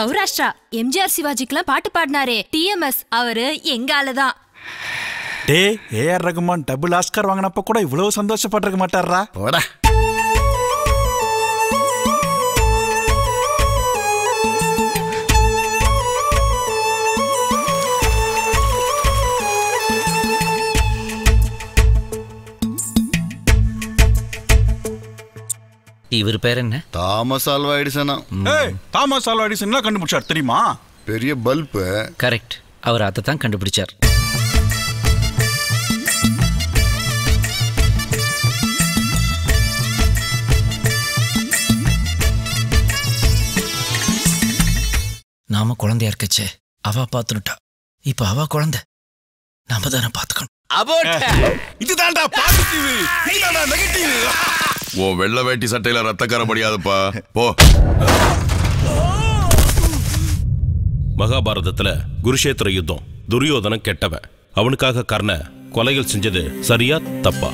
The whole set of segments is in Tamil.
சௌராஷ்டிரா எம்ஜிஆர் சிவாஜிக்குலாம் பாட்டு பாடினாரே டிஎம்எஸ், அவரு எங்க ஆளுதான். டே ஏஆர் ரகுமான் டபுள் ஆஸ்கார் வாங்கினப்ப கூட இவ்வளவு சந்தோஷப்பட்டிருக்க மாட்டாரா? போடா. இவர் பேர் என்ன? தாமஸ் ஆல்வா எடிசனா. தாமஸ் ஆல்வா எடிசன் கண்டுபிடிச்சார் தெரியுமா? பெரிய பல்ப். கரெக்ட், அவர் அதை தான் கண்டுபிடிச்சார். நாம குழந்தையா இருக்கச்சே அவ பாத்துட்டா, இப்ப அவ குழந்தை நாம தானே பாத்துக்கணும். இதுதான்டா பாசிட்டிவ், இதுதான்டா நெகட்டிவ். ஓ வெள்ளை வேட்டி சட்டையில ரத்தக்கார முடியாதுப்பா போ. மகாபாரதத்துல குருஷேத்திர யுத்தம், துரியோதனன் கெட்டவன், அவனுக்காக கர்ண கொலைகள் செஞ்சது சரியா தப்பா?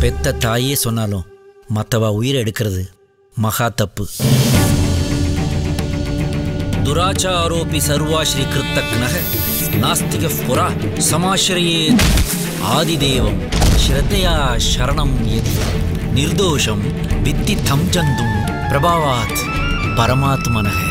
பெத்த தாயே சொன்னாலும் மற்றவா உயிரை எடுக்கிறது மகா தப்பு. துராச்சாரோபி சர்வாஸ்ரீ கிருத்தக்னக நாஸ்திக புரா சமாஸ்ரயே ஆதிதேவம் ஸ்ரத்தையா சரணம் யதி நிர்தோஷம் வித்தி தம் ஜந்தும் பிரபாவாத் பரமாத்மனக.